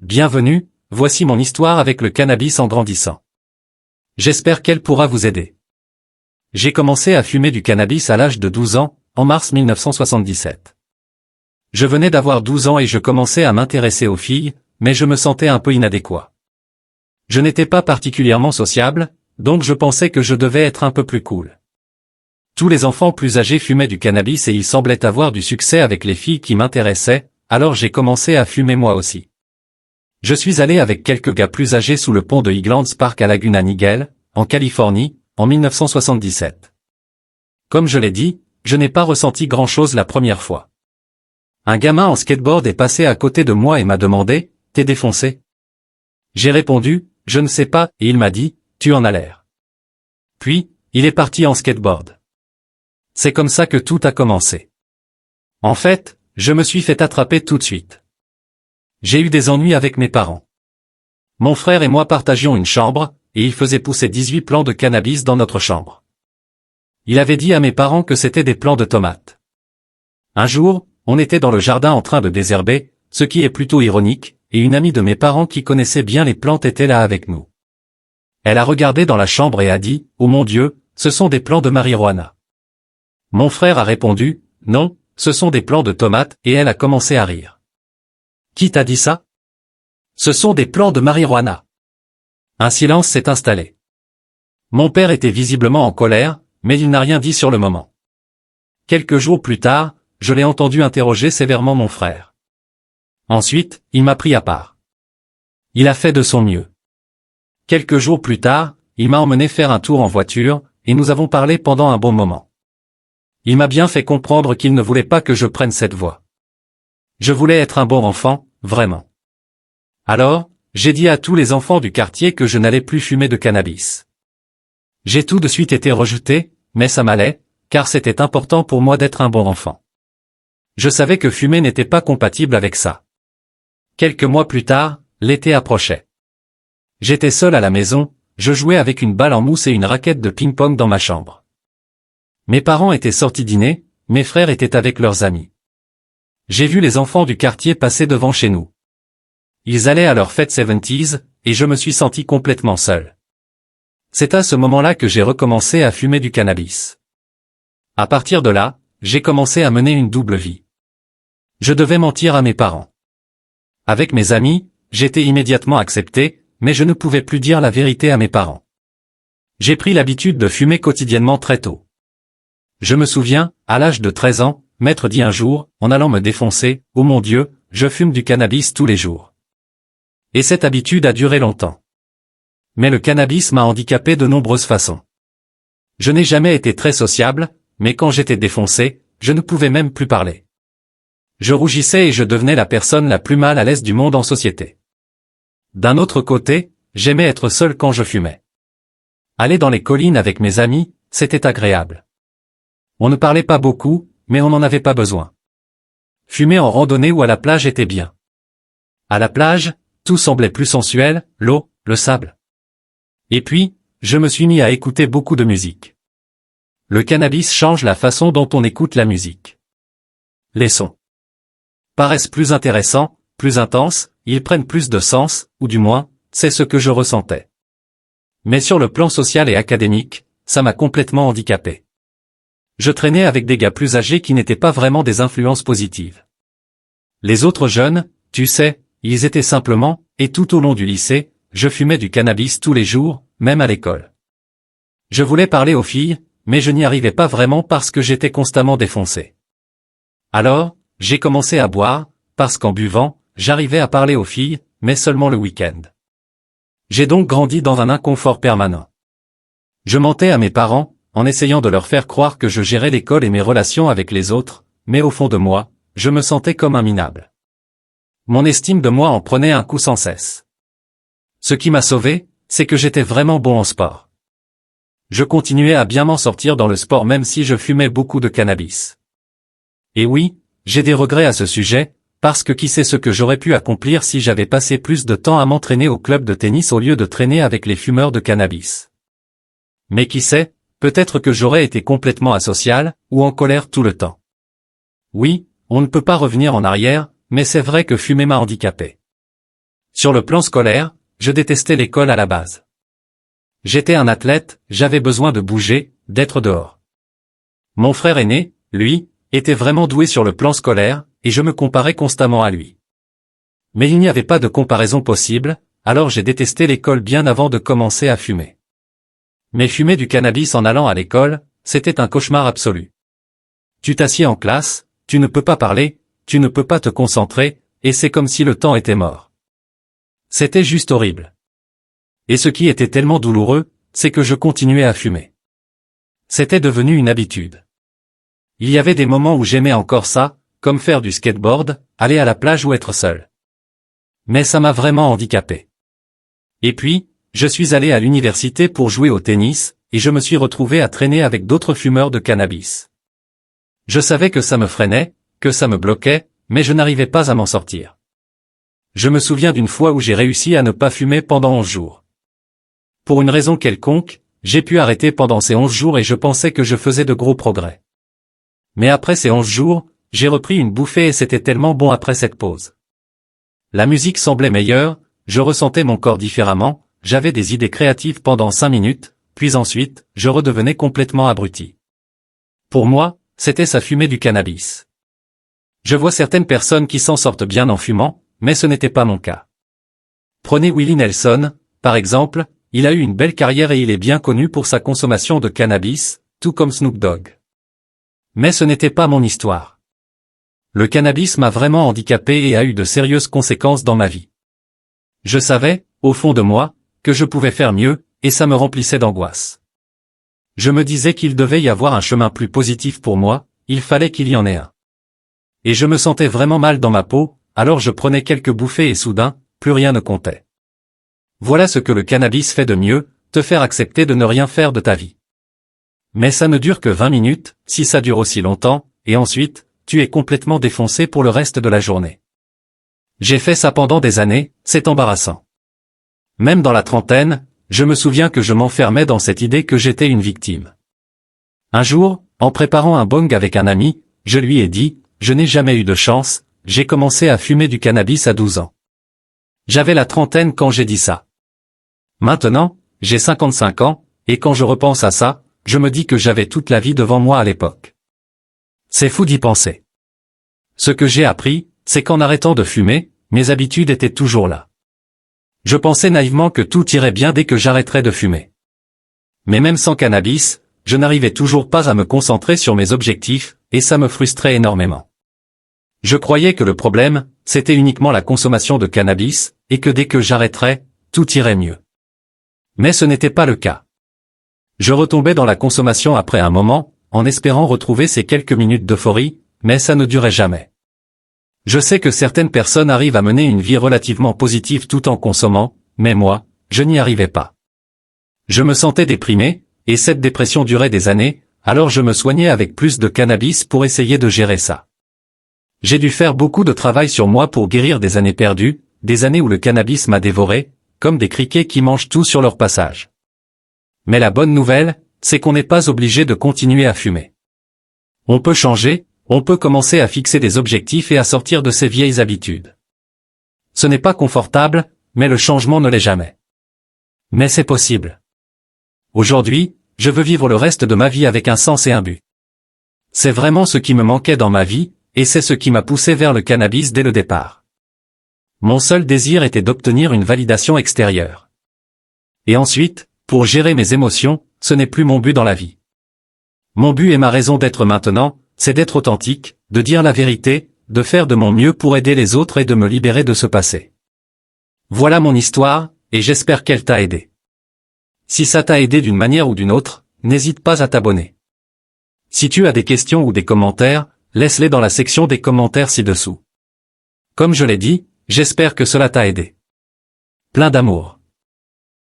Bienvenue, voici mon histoire avec le cannabis en grandissant. J'espère qu'elle pourra vous aider. J'ai commencé à fumer du cannabis à l'âge de 12 ans, en mars 1977. Je venais d'avoir 12 ans et je commençais à m'intéresser aux filles, mais je me sentais un peu inadéquat. Je n'étais pas particulièrement sociable, donc je pensais que je devais être un peu plus cool. Tous les enfants plus âgés fumaient du cannabis et ils semblaient avoir du succès avec les filles qui m'intéressaient, alors j'ai commencé à fumer moi aussi. Je suis allé avec quelques gars plus âgés sous le pont de Highlands Park à Laguna Niguel, en Californie, en 1977. Comme je l'ai dit, je n'ai pas ressenti grand-chose la première fois. Un gamin en skateboard est passé à côté de moi et m'a demandé « T'es défoncé ?» J'ai répondu « Je ne sais pas » et il m'a dit « Tu en as l'air ». Puis, il est parti en skateboard. C'est comme ça que tout a commencé. En fait, je me suis fait attraper tout de suite. J'ai eu des ennuis avec mes parents. Mon frère et moi partagions une chambre, et il faisait pousser 18 plants de cannabis dans notre chambre. Il avait dit à mes parents que c'était des plants de tomates. Un jour, on était dans le jardin en train de désherber, ce qui est plutôt ironique, et une amie de mes parents qui connaissait bien les plantes était là avec nous. Elle a regardé dans la chambre et a dit « Oh mon Dieu, ce sont des plants de marijuana ». Mon frère a répondu « Non, ce sont des plants de tomates » et elle a commencé à rire. « Qui t'a dit ça ?»« Ce sont des plants de marijuana. » Un silence s'est installé. Mon père était visiblement en colère, mais il n'a rien dit sur le moment. Quelques jours plus tard, je l'ai entendu interroger sévèrement mon frère. Ensuite, il m'a pris à part. Il a fait de son mieux. Quelques jours plus tard, il m'a emmené faire un tour en voiture, et nous avons parlé pendant un bon moment. Il m'a bien fait comprendre qu'il ne voulait pas que je prenne cette voie. Je voulais être un bon enfant, vraiment. Alors, j'ai dit à tous les enfants du quartier que je n'allais plus fumer de cannabis. J'ai tout de suite été rejeté, mais ça m'allait, car c'était important pour moi d'être un bon enfant. Je savais que fumer n'était pas compatible avec ça. Quelques mois plus tard, l'été approchait. J'étais seul à la maison, je jouais avec une balle en mousse et une raquette de ping-pong dans ma chambre. Mes parents étaient sortis dîner, mes frères étaient avec leurs amis. J'ai vu les enfants du quartier passer devant chez nous. Ils allaient à leur fête 70s, et je me suis senti complètement seul. C'est à ce moment-là que j'ai recommencé à fumer du cannabis. À partir de là, j'ai commencé à mener une double vie. Je devais mentir à mes parents. Avec mes amis, j'étais immédiatement accepté, mais je ne pouvais plus dire la vérité à mes parents. J'ai pris l'habitude de fumer quotidiennement très tôt. Je me souviens, à l'âge de 13 ans, maître dit un jour, en allant me défoncer, « Oh mon Dieu, je fume du cannabis tous les jours. » Et cette habitude a duré longtemps. Mais le cannabis m'a handicapé de nombreuses façons. Je n'ai jamais été très sociable, mais quand j'étais défoncé, je ne pouvais même plus parler. Je rougissais et je devenais la personne la plus mal à l'aise du monde en société. D'un autre côté, j'aimais être seul quand je fumais. Aller dans les collines avec mes amis, c'était agréable. On ne parlait pas beaucoup, mais on n'en avait pas besoin. Fumer en randonnée ou à la plage était bien. À la plage, tout semblait plus sensuel, l'eau, le sable. Et puis, je me suis mis à écouter beaucoup de musique. Le cannabis change la façon dont on écoute la musique. Les sons paraissent plus intéressants, plus intenses, ils prennent plus de sens, ou du moins, c'est ce que je ressentais. Mais sur le plan social et académique, ça m'a complètement handicapé. Je traînais avec des gars plus âgés qui n'étaient pas vraiment des influences positives. Les autres jeunes, tu sais, ils étaient simplement, et tout au long du lycée, je fumais du cannabis tous les jours, même à l'école. Je voulais parler aux filles, mais je n'y arrivais pas vraiment parce que j'étais constamment défoncé. Alors, j'ai commencé à boire, parce qu'en buvant, j'arrivais à parler aux filles, mais seulement le week-end. J'ai donc grandi dans un inconfort permanent. Je mentais à mes parents, en essayant de leur faire croire que je gérais l'école et mes relations avec les autres, mais au fond de moi, je me sentais comme un minable. Mon estime de moi en prenait un coup sans cesse. Ce qui m'a sauvé, c'est que j'étais vraiment bon en sport. Je continuais à bien m'en sortir dans le sport même si je fumais beaucoup de cannabis. Et oui, j'ai des regrets à ce sujet, parce que qui sait ce que j'aurais pu accomplir si j'avais passé plus de temps à m'entraîner au club de tennis au lieu de traîner avec les fumeurs de cannabis. Mais qui sait, peut-être que j'aurais été complètement asocial, ou en colère tout le temps. Oui, on ne peut pas revenir en arrière, mais c'est vrai que fumer m'a handicapé. Sur le plan scolaire, je détestais l'école à la base. J'étais un athlète, j'avais besoin de bouger, d'être dehors. Mon frère aîné, lui, était vraiment doué sur le plan scolaire, et je me comparais constamment à lui. Mais il n'y avait pas de comparaison possible, alors j'ai détesté l'école bien avant de commencer à fumer. Mais fumer du cannabis en allant à l'école, c'était un cauchemar absolu. Tu t'assieds en classe, tu ne peux pas parler, tu ne peux pas te concentrer, et c'est comme si le temps était mort. C'était juste horrible. Et ce qui était tellement douloureux, c'est que je continuais à fumer. C'était devenu une habitude. Il y avait des moments où j'aimais encore ça, comme faire du skateboard, aller à la plage ou être seul. Mais ça m'a vraiment handicapé. Et puis, je suis allé à l'université pour jouer au tennis, et je me suis retrouvé à traîner avec d'autres fumeurs de cannabis. Je savais que ça me freinait, que ça me bloquait, mais je n'arrivais pas à m'en sortir. Je me souviens d'une fois où j'ai réussi à ne pas fumer pendant 11 jours. Pour une raison quelconque, j'ai pu arrêter pendant ces 11 jours et je pensais que je faisais de gros progrès. Mais après ces 11 jours, j'ai repris une bouffée et c'était tellement bon après cette pause. La musique semblait meilleure, je ressentais mon corps différemment, j'avais des idées créatives pendant 5 minutes, puis ensuite, je redevenais complètement abruti. Pour moi, c'était ça fumer du cannabis. Je vois certaines personnes qui s'en sortent bien en fumant, mais ce n'était pas mon cas. Prenez Willie Nelson, par exemple, il a eu une belle carrière et il est bien connu pour sa consommation de cannabis, tout comme Snoop Dogg. Mais ce n'était pas mon histoire. Le cannabis m'a vraiment handicapé et a eu de sérieuses conséquences dans ma vie. Je savais, au fond de moi, que je pouvais faire mieux, et ça me remplissait d'angoisse. Je me disais qu'il devait y avoir un chemin plus positif pour moi, il fallait qu'il y en ait un. Et je me sentais vraiment mal dans ma peau, alors je prenais quelques bouffées et soudain, plus rien ne comptait. Voilà ce que le cannabis fait de mieux, te faire accepter de ne rien faire de ta vie. Mais ça ne dure que 20 minutes, si ça dure aussi longtemps, et ensuite, tu es complètement défoncé pour le reste de la journée. J'ai fait ça pendant des années, c'est embarrassant. Même dans la trentaine, je me souviens que je m'enfermais dans cette idée que j'étais une victime. Un jour, en préparant un bong avec un ami, je lui ai dit, je n'ai jamais eu de chance, j'ai commencé à fumer du cannabis à 12 ans. J'avais la trentaine quand j'ai dit ça. Maintenant, j'ai 55 ans, et quand je repense à ça, je me dis que j'avais toute la vie devant moi à l'époque. C'est fou d'y penser. Ce que j'ai appris, c'est qu'en arrêtant de fumer, mes habitudes étaient toujours là. Je pensais naïvement que tout irait bien dès que j'arrêterais de fumer. Mais même sans cannabis, je n'arrivais toujours pas à me concentrer sur mes objectifs, et ça me frustrait énormément. Je croyais que le problème, c'était uniquement la consommation de cannabis, et que dès que j'arrêterais, tout irait mieux. Mais ce n'était pas le cas. Je retombais dans la consommation après un moment, en espérant retrouver ces quelques minutes d'euphorie, mais ça ne durait jamais. Je sais que certaines personnes arrivent à mener une vie relativement positive tout en consommant, mais moi, je n'y arrivais pas. Je me sentais déprimé, et cette dépression durait des années, alors je me soignais avec plus de cannabis pour essayer de gérer ça. J'ai dû faire beaucoup de travail sur moi pour guérir des années perdues, des années où le cannabis m'a dévoré, comme des criquets qui mangent tout sur leur passage. Mais la bonne nouvelle, c'est qu'on n'est pas obligé de continuer à fumer. On peut changer, on peut commencer à fixer des objectifs et à sortir de ses vieilles habitudes. Ce n'est pas confortable, mais le changement ne l'est jamais. Mais c'est possible. Aujourd'hui, je veux vivre le reste de ma vie avec un sens et un but. C'est vraiment ce qui me manquait dans ma vie, et c'est ce qui m'a poussé vers le cannabis dès le départ. Mon seul désir était d'obtenir une validation extérieure. Et ensuite, pour gérer mes émotions, ce n'est plus mon but dans la vie. Mon but et ma raison d'être maintenant, c'est d'être authentique, de dire la vérité, de faire de mon mieux pour aider les autres et de me libérer de ce passé. Voilà mon histoire, et j'espère qu'elle t'a aidé. Si ça t'a aidé d'une manière ou d'une autre, n'hésite pas à t'abonner. Si tu as des questions ou des commentaires, laisse-les dans la section des commentaires ci-dessous. Comme je l'ai dit, j'espère que cela t'a aidé. Plein d'amour.